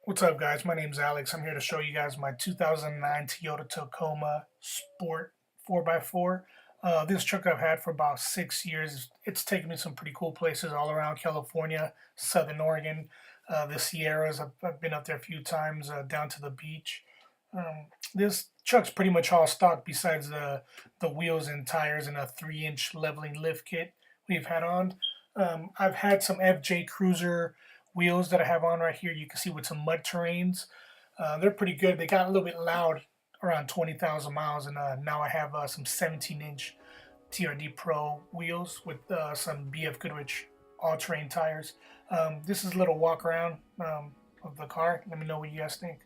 What's up, guys? My name's Alex. I'm here to show you guys my 2009 Toyota Tacoma Sport 4x4. This truck I've had for about 6 years. It's taken me some pretty cool places all around California, Southern Oregon, the Sierras. I've been up there a few times, down to the beach. This truck's pretty much all stock besides the wheels and tires and a 3-inch leveling lift kit we've had on. I've had some FJ Cruiser wheels that I have on right here. You can see with some mud terrains. They're pretty good. They got a little bit loud around 20,000 miles, and now I have some 17-inch TRD PRO wheels with some BF Goodrich all-terrain tires. This is a little walk around of the car. Let me know what you guys think.